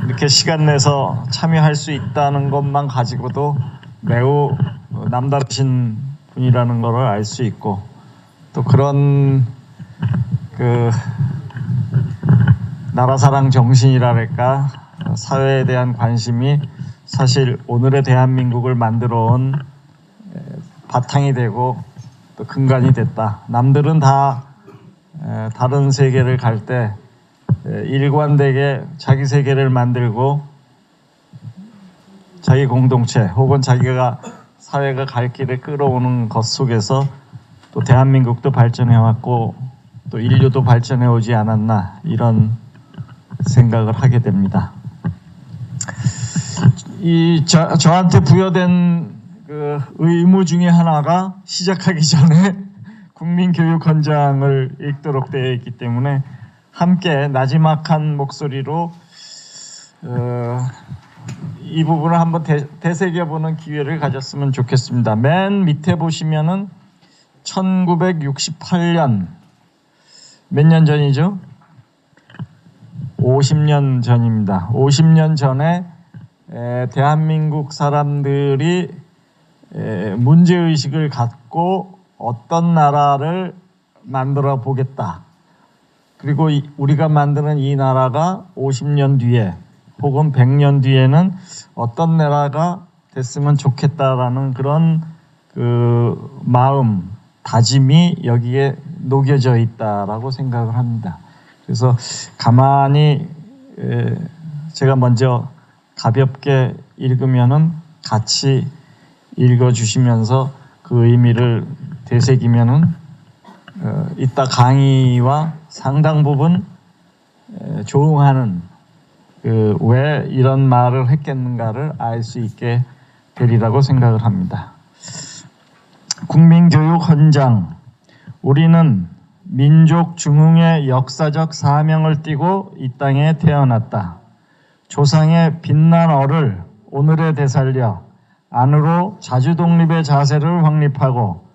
이렇게 시간 내서 참여할 수 있다는 것만 가지고도 매우 남다르신 분이라는 것을 알 수 있고, 또 그런 그 나라사랑 정신이랄까, 사회에 대한 관심이 사실 오늘의 대한민국을 만들어 온 바탕이 되고 또 근간이 됐다. 남들은 다 다른 세계를 갈 때 일관되게 자기 세계를 만들고 자기 공동체 혹은 자기가 사회가 갈 길을 끌어오는 것 속에서 또 대한민국도 발전해왔고 또 인류도 발전해오지 않았나, 이런 생각을 하게 됩니다. 저한테 부여된 그 의무 중에 하나가 시작하기 전에 국민교육헌장을 읽도록 되어 있기 때문에 함께 나지막한 목소리로 이 부분을 한번 되새겨보는 기회를 가졌으면 좋겠습니다. 맨 밑에 보시면은 1968년, 몇 년 전이죠? 50년 전입니다. 50년 전에 대한민국 사람들이 문제의식을 갖고 어떤 나라를 만들어 보겠다. 그리고 우리가 만드는 이 나라가 50년 뒤에 혹은 100년 뒤에는 어떤 나라가 됐으면 좋겠다라는 그런 그 마음, 다짐이 여기에 녹여져 있다라고 생각을 합니다. 그래서 가만히 제가 먼저 가볍게 읽으면은 같이 읽어주시면서 그 의미를 되새기면은 이따 강의와 상당 부분 조응하는 왜 이런 말을 했겠는가를 알 수 있게 되리라고 생각을 합니다. 국민교육헌장. 우리는 민족 중흥의 역사적 사명을 띠고 이 땅에 태어났다. 조상의 빛난 얼을 오늘에 되살려 안으로 자주독립의 자세를 확립하고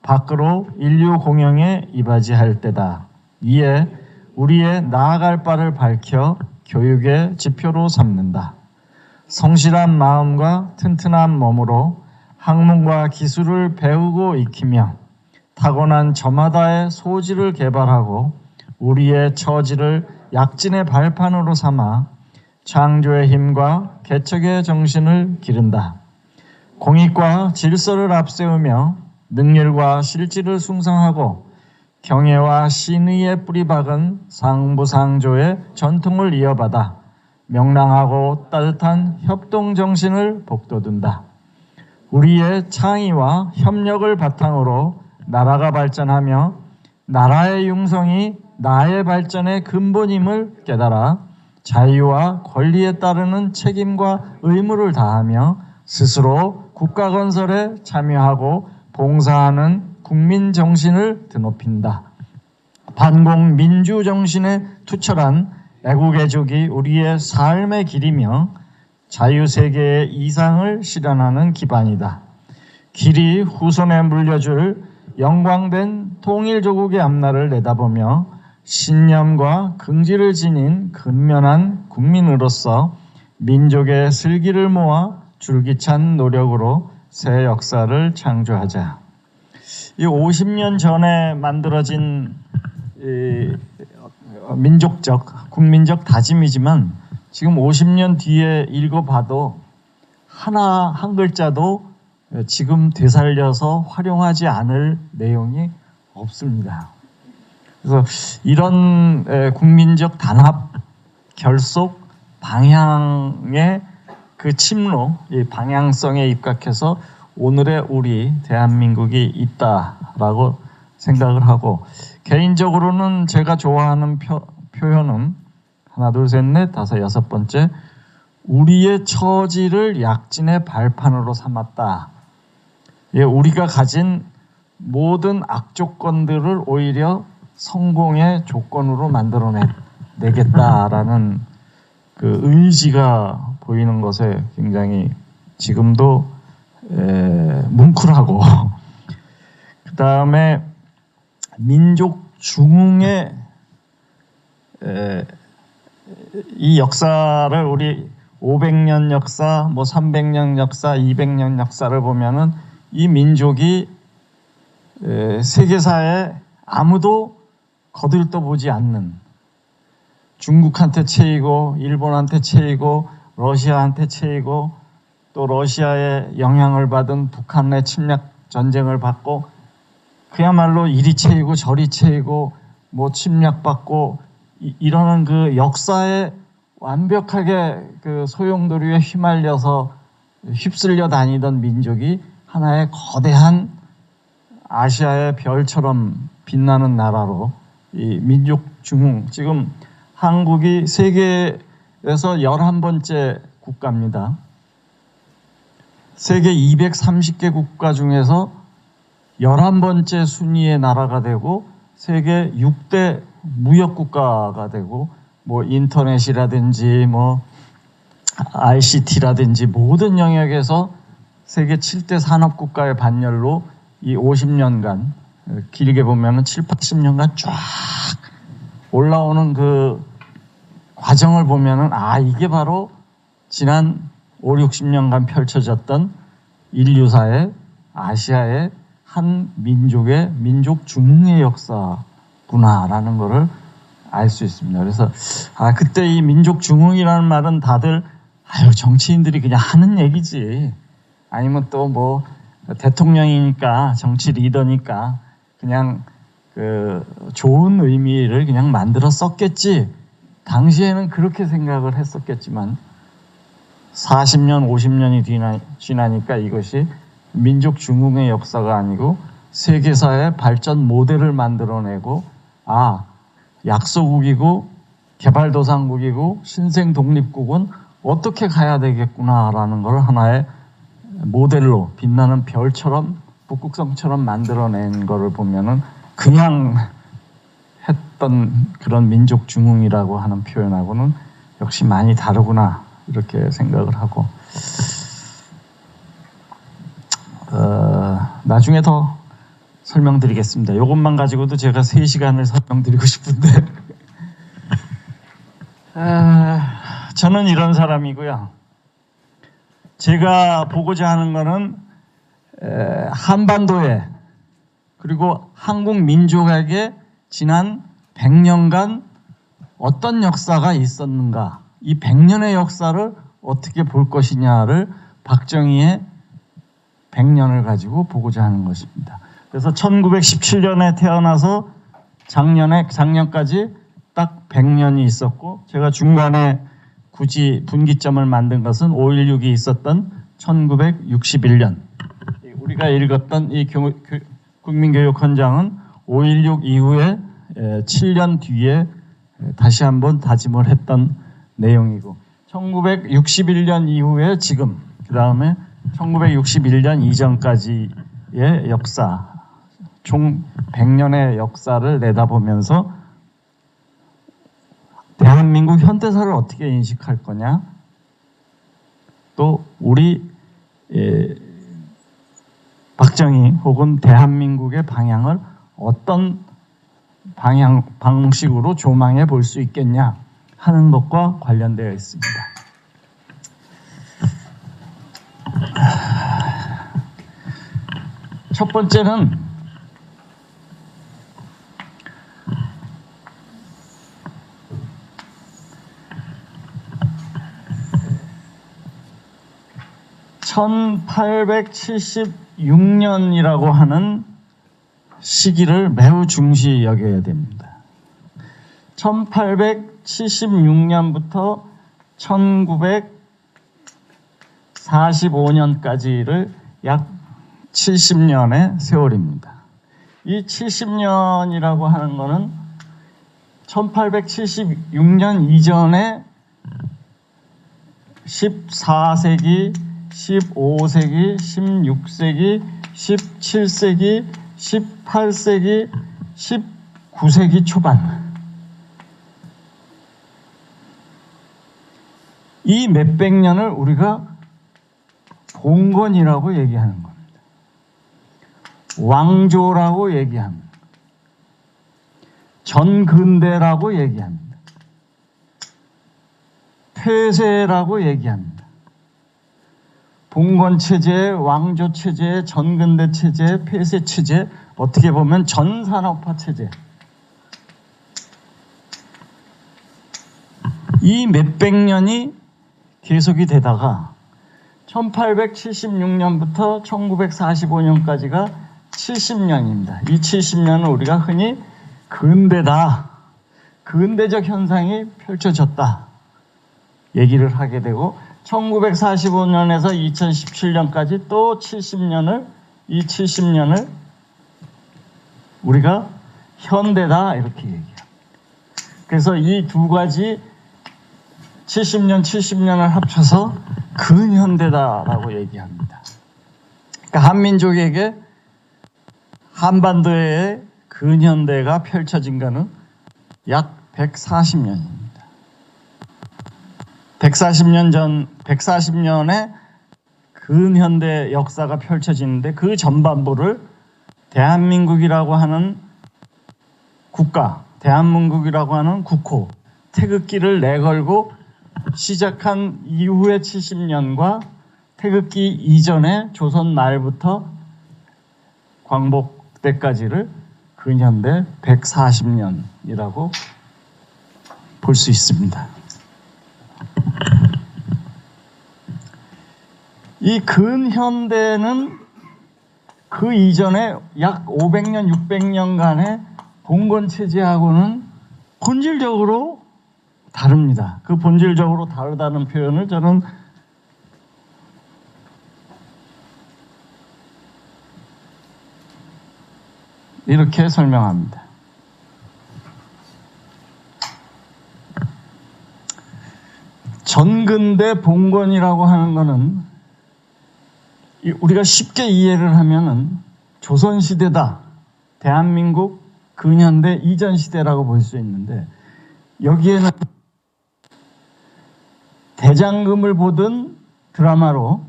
밖으로 인류 공영에 이바지할 때다. 이에 우리의 나아갈 바를 밝혀 교육의 지표로 삼는다. 성실한 마음과 튼튼한 몸으로 학문과 기술을 배우고 익히며 타고난 저마다의 소질을 개발하고 우리의 처지를 약진의 발판으로 삼아 창조의 힘과 개척의 정신을 기른다. 공익과 질서를 앞세우며 능률과 실질을 숭상하고 경애와 신의에 뿌리박은 상부상조의 전통을 이어받아 명랑하고 따뜻한 협동정신을 복돋운다. 우리의 창의와 협력을 바탕으로 나라가 발전하며 나라의 융성이 나의 발전의 근본임을 깨달아 자유와 권리에 따르는 책임과 의무를 다하며 스스로 국가 건설에 참여하고 봉사하는 국민 정신을 드높인다. 반공 민주 정신에 투철한 애국애족이 우리의 삶의 길이며 자유세계의 이상을 실현하는 기반이다. 길이 후손에 물려줄 영광된 통일조국의 앞날을 내다보며 신념과 긍지를 지닌 근면한 국민으로서 민족의 슬기를 모아 줄기찬 노력으로 새 역사를 창조하자. 이 50년 전에 만들어진 민족적, 국민적 다짐이지만 지금 50년 뒤에 읽어봐도 하나 한 글자도 지금 되살려서 활용하지 않을 내용이 없습니다. 그래서 이런 국민적 단합, 결속, 방향의 그 침로, 이 방향성에 입각해서 오늘의 우리 대한민국이 있다라고 생각을 하고, 개인적으로는 제가 좋아하는 표현은 하나, 둘, 셋, 넷, 다섯, 여섯 번째, 우리의 처지를 약진의 발판으로 삼았다. 예, 우리가 가진 모든 악조건들을 오히려 성공의 조건으로 만들어내겠다라는 그 의지가 보이는 것에 굉장히 지금도 뭉클하고, 그 다음에 민족 중흥의 이 역사를 우리 500년 역사, 뭐 300년 역사, 200년 역사를 보면은 이 민족이 세계사에 아무도 거들떠보지 않는, 중국한테 채이고 일본한테 채이고 러시아한테 채이고 또 러시아의 영향을 받은 북한의 침략 전쟁을 받고 그야말로 이리 채이고 저리 채이고 뭐 침략받고 이러는 그 역사에 완벽하게 그 소용돌이에 휘말려서 휩쓸려 다니던 민족이 하나의 거대한 아시아의 별처럼 빛나는 나라로 이 민족 중흥, 지금 한국이 세계에서 11번째 국가입니다. 세계 230개 국가 중에서 11번째 순위의 나라가 되고 세계 6대 무역국가가 되고 뭐 인터넷이라든지 뭐 ICT라든지 모든 영역에서 세계 7대 산업국가의 반열로 이 50년간, 길게 보면은 7, 80년간 쫙 올라오는 그 과정을 보면은 이게 바로 지난 5, 60년간 펼쳐졌던 인류사의 아시아의 한 민족의 민족 중흥의 역사구나라는 것을 알 수 있습니다. 그래서 그때 이 민족 중흥이라는 말은 다들 정치인들이 그냥 하는 얘기지, 아니면 또 뭐 대통령이니까 정치 리더니까 그냥 그 좋은 의미를 그냥 만들어 썼겠지, 당시에는 그렇게 생각을 했었겠지만 40년, 50년이 지나니까 이것이 민족 중흥의 역사가 아니고 세계사의 발전 모델을 만들어내고 약소국이고 개발도상국이고 신생독립국은 어떻게 가야 되겠구나라는 걸 하나의 모델로 빛나는 별처럼 북극성처럼 만들어낸 거를 보면은 그냥 했던 그런 민족 중흥이라고 하는 표현하고는 역시 많이 다르구나 이렇게 생각을 하고, 나중에 더 설명드리겠습니다. 이것만 가지고도 제가 3시간을 설명드리고 싶은데 저는 이런 사람이고요. 제가 보고자 하는 거는 한반도에 그리고 한국 민족에게 지난 100년간 어떤 역사가 있었는가, 이 100년의 역사를 어떻게 볼 것이냐를 박정희의 100년을 가지고 보고자 하는 것입니다. 그래서 1917년에 태어나서 작년까지 딱 100년이 있었고, 제가 중간에 굳이 분기점을 만든 것은 5.16이 있었던 1961년, 우리가 읽었던 이 국민교육헌장은 5.16 이후에 7년 뒤에 다시 한번 다짐을 했던 내용이고, 1961년 이후에 지금, 그 다음에 1961년 이전까지의 역사, 총 100년의 역사를 내다보면서 대한민국 현대사를 어떻게 인식할 거냐, 또 우리 박정희 혹은 대한민국의 방향을 어떤 방식으로 조망해 볼 수 있겠냐 하는 것과 관련되어 있습니다. 첫 번째는 (1876년이라고) 하는 시기를 매우 중시 여겨야 됩니다. 1876년부터 1945년까지를 약 70년의 세월입니다. 이 70년이라고 하는 것은 1876년 이전에 14세기, 15세기, 16세기, 17세기, 18세기, 19세기 초반, 이 몇백 년을 우리가 봉건이라고 얘기하는 겁니다. 왕조라고 얘기합니다. 전근대라고 얘기합니다. 폐쇄라고 얘기합니다. 봉건체제, 왕조체제, 전근대체제, 폐쇄체제, 어떻게 보면 전산업화 체제. 이 몇백 년이 계속이 되다가 1876년부터 1945년까지가 70년입니다. 이 70년은 우리가 흔히 근대다, 근대적 현상이 펼쳐졌다 얘기를 하게 되고, 1945년에서 2017년까지 또 70년을, 이 70년을 우리가 현대다 이렇게 얘기해요. 그래서 이 두 가지 70년을 합쳐서 근현대다라고 얘기합니다. 그러니까 한민족에게 한반도의 근현대가 펼쳐진 것은 약 140년입니다. 140년에 근현대 역사가 펼쳐지는데, 그 전반부를 대한민국이라고 하는 국가, 대한민국이라고 하는 국호, 태극기를 내걸고 시작한 이후의 70년과 태극기 이전의 조선 말부터 광복 때까지를 근현대 140년이라고 볼 수 있습니다. 이 근현대는 그 이전에 약 500년, 600년간의 봉건체제하고는 본질적으로 다릅니다. 그 본질적으로 다르다는 표현을 저는 이렇게 설명합니다. 전근대 봉건이라고 하는 것은 우리가 쉽게 이해를 하면은 조선시대다, 대한민국 근현대 이전 시대라고 볼 수 있는데, 여기에는 대장금을 보든 드라마로,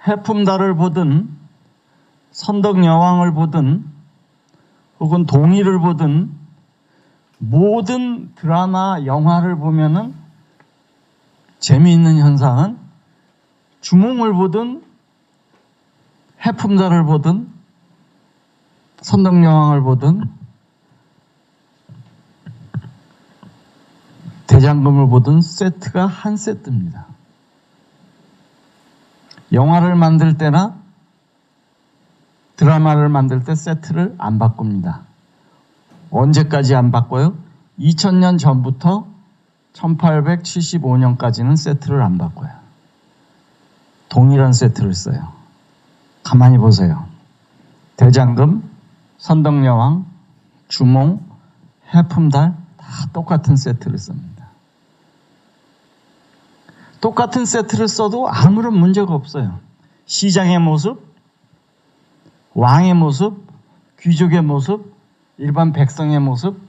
해품달을 보든 선덕여왕을 보든 혹은 동의를 보든 모든 드라마, 영화를 보면은 재미있는 현상은 주몽을 보든 해품달을 보든 선덕여왕을 보든 대장금을 보든 세트가 한 세트입니다. 영화를 만들 때나 드라마를 만들 때 세트를 안 바꿉니다. 언제까지 안 바꿔요? 2000년 전부터 1875년까지는 세트를 안 바꿔요. 동일한 세트를 써요. 가만히 보세요. 대장금, 선덕여왕, 주몽, 해품달 다 똑같은 세트를 씁니다. 똑같은 세트를 써도 아무런 문제가 없어요. 시장의 모습, 왕의 모습, 귀족의 모습, 일반 백성의 모습,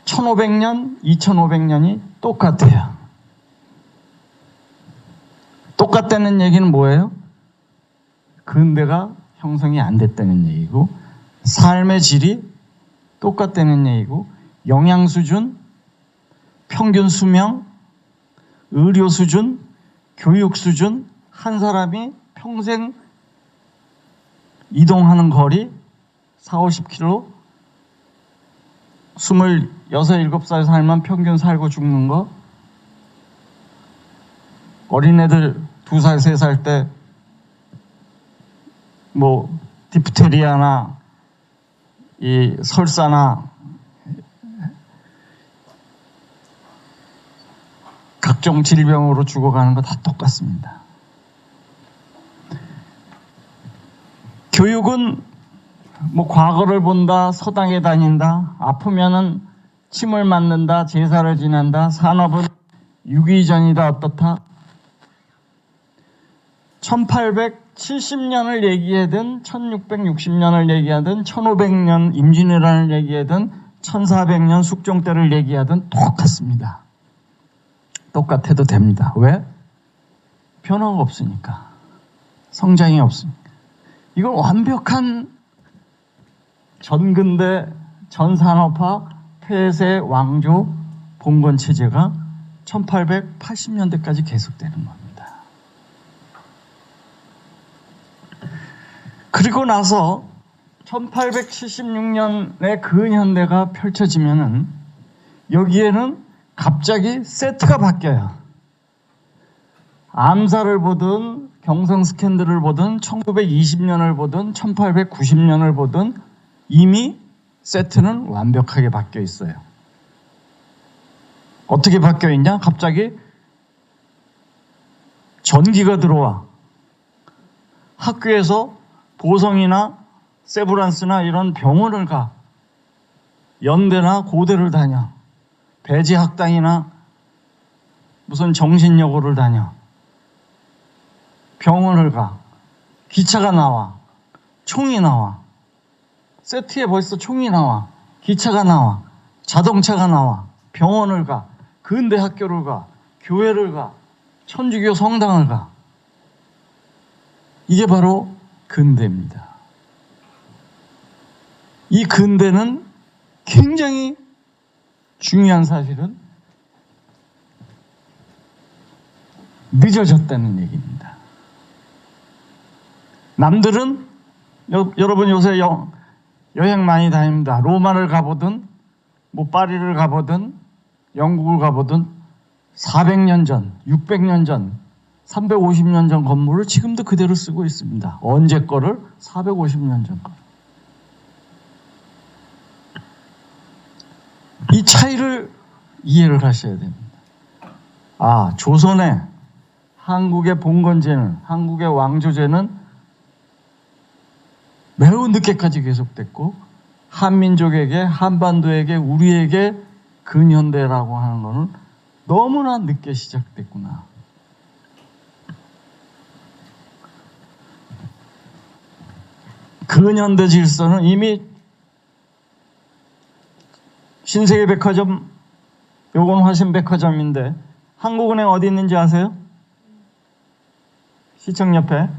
1500년, 2500년이 똑같아요. 똑같다는 얘기는 뭐예요? 근대가 형성이 안 됐다는 얘기고, 삶의 질이 똑같다는 얘기고, 영양 수준, 평균 수명, 의료 수준, 교육 수준, 한 사람이 평생 이동하는 거리 40-50km, 26, 7살 살면 평균 살고 죽는 거, 어린애들 2살, 3살 때 뭐 디프테리아나 이 설사나 각종 질병으로 죽어가는 거 다 똑같습니다. 교육은 뭐 과거를 본다, 서당에 다닌다, 아프면은 침을 맞는다, 제사를 지낸다, 산업은 유기전이다, 어떻다. 1870년을 얘기하든 1660년을 얘기하든 1500년 임진왜란을 얘기하든 1400년 숙종 때를 얘기하든 똑같습니다. 똑같아도 됩니다. 왜? 변화가 없으니까. 성장이 없으니까. 이건 완벽한 전근대, 전산업화, 폐쇄, 왕조 봉건 체제가 1880년대까지 계속되는 겁니다. 그리고 나서 1876년에 근현대가 펼쳐지면은 여기에는 갑자기 세트가 바뀌어요. 암살을 보든 경성 스캔들을 보든 1920년을 보든 1890년을 보든 이미 세트는 완벽하게 바뀌어 있어요. 어떻게 바뀌어 있냐? 갑자기 전기가 들어와. 학교에서 보성이나 세브란스나 이런 병원을 가. 연대나 고대를 다녀. 배지학당이나 무슨 정신여고를 다녀. 병원을 가. 기차가 나와. 총이 나와. 세트에 벌써 총이 나와. 기차가 나와. 자동차가 나와. 병원을 가. 근대 학교를 가. 교회를 가. 천주교 성당을 가. 이게 바로 근대입니다. 이 근대는 굉장히 중요한 사실은 늦어졌다는 얘기입니다. 남들은 여러분 요새 여행 많이 다닙니다. 로마를 가보든 뭐 파리를 가보든 영국을 가보든 400년 전, 600년 전, 350년 전 건물을 지금도 그대로 쓰고 있습니다. 언제 거를? 450년 전 거. 이 차이를 이해를 하셔야 됩니다. 아, 조선의 한국의 봉건제는, 한국의 왕조제는 매우 늦게까지 계속됐고 한민족에게, 한반도에게, 우리에게 근현대라고 하는 것은 너무나 늦게 시작됐구나. 근현대 질서는 이미 신세계백화점, 요건 화신백화점인데 한국은행 어디 있는지 아세요? 시청 옆에.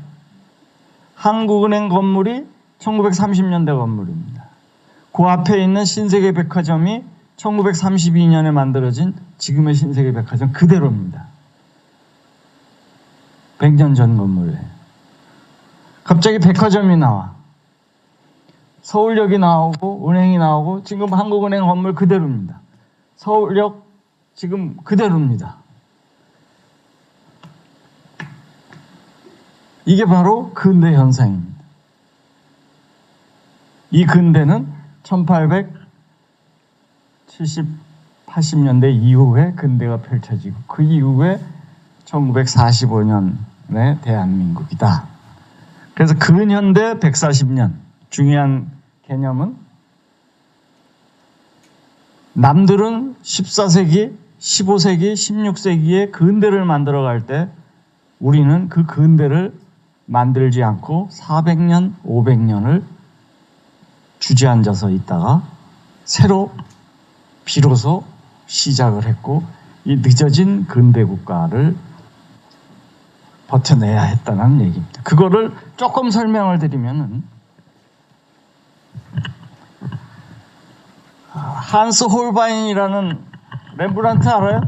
한국은행 건물이 1930년대 건물입니다. 그 앞에 있는 신세계백화점이 1932년에 만들어진 지금의 신세계백화점 그대로입니다. 100년 전 건물이에요. 갑자기 백화점이 나와. 서울역이 나오고 은행이 나오고 지금 한국은행 건물 그대로입니다. 서울역 지금 그대로입니다. 이게 바로 근대 현상입니다. 이 근대는 1870, 80년대 이후에 근대가 펼쳐지고 그 이후에 1945년의 대한민국이다. 그래서 근현대 140년 중요한 개념은 남들은 14세기, 15세기, 16세기에 근대를 만들어갈 때 우리는 그 근대를 만들지 않고 400년, 500년을 주저앉아서 있다가 새로 비로소 시작을 했고 이 늦어진 근대 국가를 버텨내야 했다는 얘기입니다. 그거를 조금 설명을 드리면은 한스 홀바인이라는 렘브란트 알아요?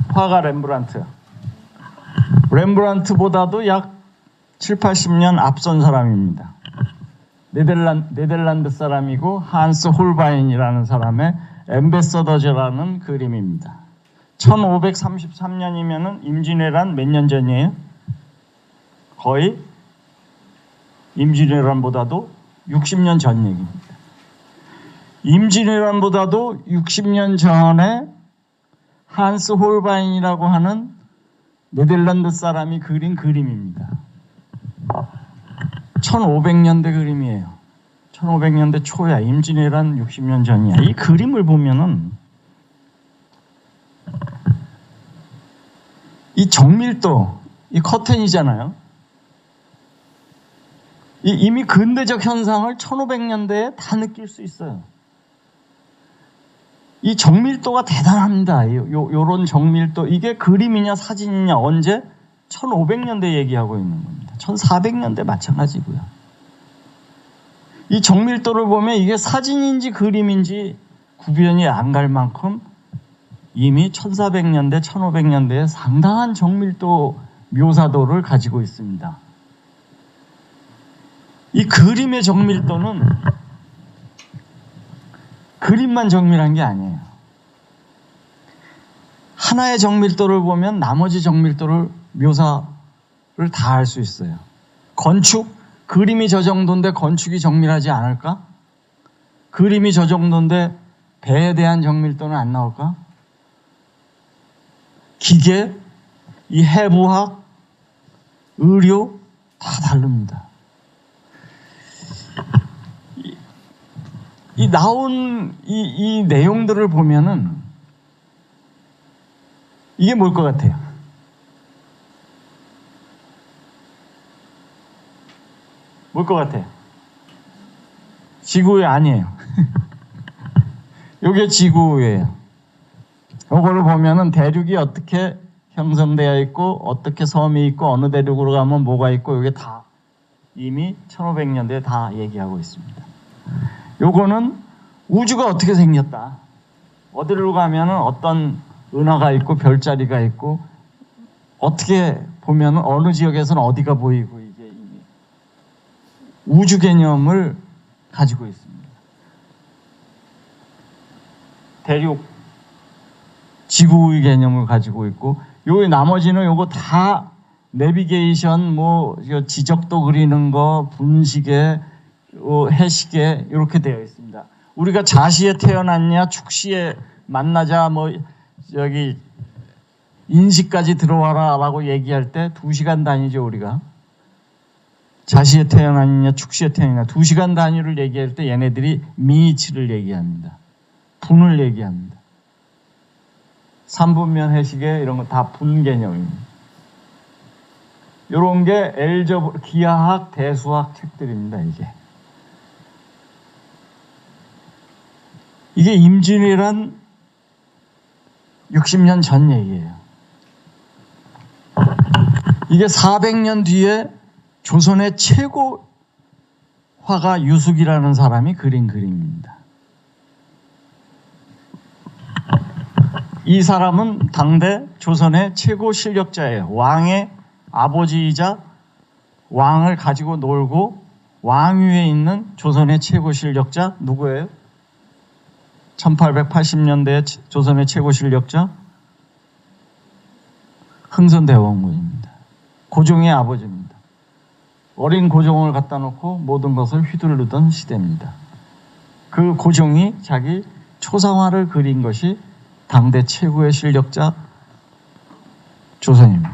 화가 렘브란트. 렘브란트보다도 약 7, 80년 앞선 사람입니다. 네덜란드 사람이고 한스 홀바인이라는 사람의 엠베서더즈라는 그림입니다. 1533년이면은 임진왜란 몇 년 전이에요? 거의 임진왜란보다도 60년 전 얘기입니다. 임진왜란보다도 60년 전에 한스 홀바인이라고 하는 네덜란드 사람이 그린 그림입니다. 1500년대 그림이에요. 1500년대 초야. 임진왜란 60년 전이야. 이 그림을 보면은 이 정밀도, 이 커튼이잖아요. 이미 근대적 현상을 1500년대에 다 느낄 수 있어요. 이 정밀도가 대단합니다. 요런 정밀도. 이게 그림이냐 사진이냐 언제? 1500년대 얘기하고 있는 겁니다. 1400년대 마찬가지고요. 이 정밀도를 보면 이게 사진인지 그림인지 구변이 안 갈 만큼 이미 1400년대, 1500년대에 상당한 정밀도 묘사도를 가지고 있습니다. 이 그림의 정밀도는 그림만 정밀한 게 아니에요. 하나의 정밀도를 보면 나머지 정밀도를 묘사를 다 할 수 있어요. 건축, 그림이 저 정도인데 건축이 정밀하지 않을까? 그림이 저 정도인데 배에 대한 정밀도는 안 나올까? 기계, 이 해부학, 의료 다 다릅니다. 이 나온 이 내용들을 보면은 이게 뭘 것 같아요? 뭘 것 같아요? 지구의 아니에요. 이게 지구예요. 이거를 보면은 대륙이 어떻게 형성되어 있고 어떻게 섬이 있고 어느 대륙으로 가면 뭐가 있고 이게 다 이미 1500년대에 다 얘기하고 있습니다. 요거는 우주가 어떻게 생겼다. 어디로 가면은 어떤 은하가 있고 별자리가 있고 어떻게 보면은 어느 지역에서는 어디가 보이고 이게 이미 우주 개념을 가지고 있습니다. 대륙, 지구의 개념을 가지고 있고 요 나머지는 요거 다 내비게이션 뭐 지적도 그리는 거 분시계 해시계 이렇게 되어 있습니다. 우리가 자시에 태어났냐 축시에 만나자 뭐 여기 인시까지 들어와라 라고 얘기할 때 2시간 단위죠. 우리가 자시에 태어났냐 축시에 태어났냐 2시간 단위를 얘기할 때 얘네들이 미니치를 얘기합니다. 분을 얘기합니다. 3분면 해시계 이런 거 다 분 개념입니다. 이런 게 기하학, 대수학 책들입니다. 이게 임진왜란 60년 전 얘기예요. 이게 400년 뒤에 조선의 최고 화가 유숙이라는 사람이 그린 그림입니다. 이 사람은 당대 조선의 최고 실력자예요. 왕의 아버지이자 왕을 가지고 놀고 왕위에 있는 조선의 최고 실력자 누구예요? 1880년대 조선의 최고 실력자 흥선대원군입니다. 고종의 아버지입니다. 어린 고종을 갖다 놓고 모든 것을 휘두르던 시대입니다. 그 고종이 자기 초상화를 그린 것이 당대 최고의 실력자 조선입니다.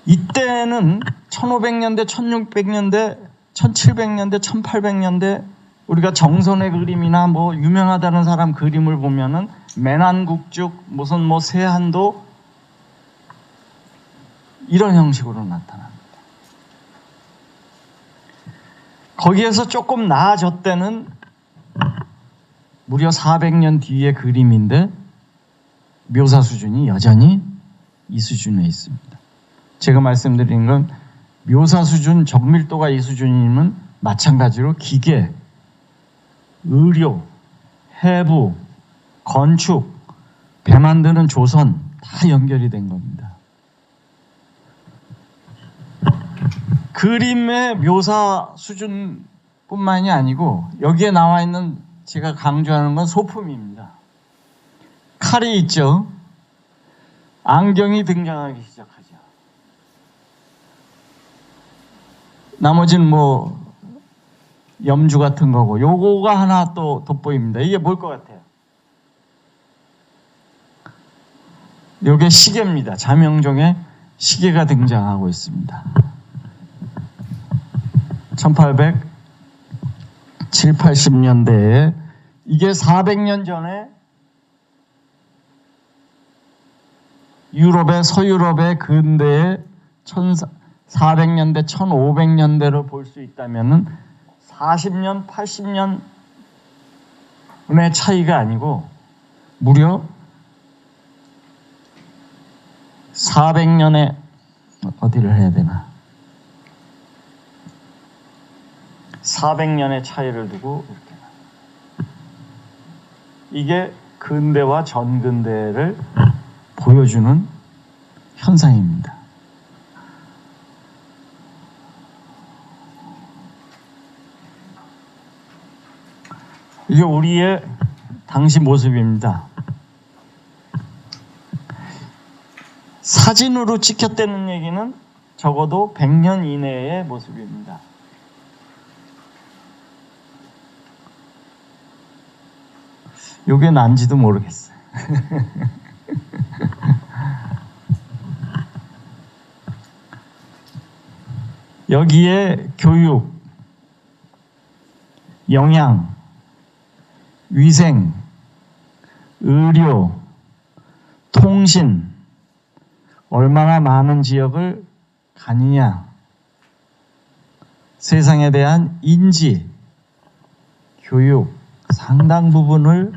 이때는 1500년대, 1600년대, 1700년대, 1800년대 우리가 정선의 그림이나 뭐 유명하다는 사람 그림을 보면은 매난국죽, 무슨 뭐 세한도 이런 형식으로 나타납니다. 거기에서 조금 나아졌다는 무려 400년 뒤의 그림인데 묘사 수준이 여전히 이 수준에 있습니다. 제가 말씀드린 건 묘사 수준, 정밀도가 이 수준이면 마찬가지로 기계, 의료, 해부, 건축, 배 만드는 조선 다 연결이 된 겁니다. 그림의 묘사 수준뿐만이 아니고 여기에 나와 있는 제가 강조하는 건 소품입니다. 칼이 있죠. 안경이 등장하기 시작하죠. 나머지는 뭐 염주 같은 거고 요거가 하나 또 돋보입니다. 이게 뭘 것 같아요? 요게 시계입니다. 자명종의 시계가 등장하고 있습니다. 1870, 80년대에 이게 400년 전에 유럽의 서유럽의 근대에 1400년대, 1500년대로 볼 수 있다면은 40년, 80년의 차이가 아니고 무려 400년의 어디를 해야 되나? 400년의 차이를 두고 이렇게 이게 근대와 전근대를 보여주는 현상입니다. 이게 우리의 당시 모습입니다. 사진으로 찍혔다는 얘기는 적어도 100년 이내의 모습입니다. 요게 난지도 모르겠어요. 여기에 교육, 영양, 위생, 의료, 통신, 얼마나 많은 지역을 가느냐, 세상에 대한 인지, 교육, 상당 부분을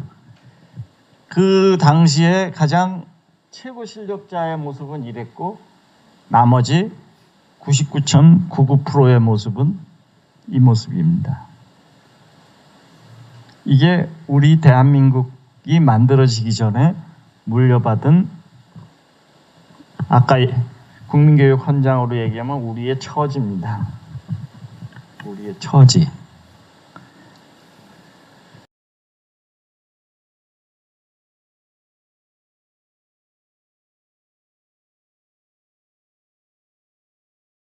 그 당시에 가장 최고 실력자의 모습은 이랬고 나머지 99.99%의 모습은 이 모습입니다. 이게 우리 대한민국이 만들어지기 전에 물려받은 아까 국민교육 헌장으로 얘기하면 우리의 처지입니다. 우리의 처지.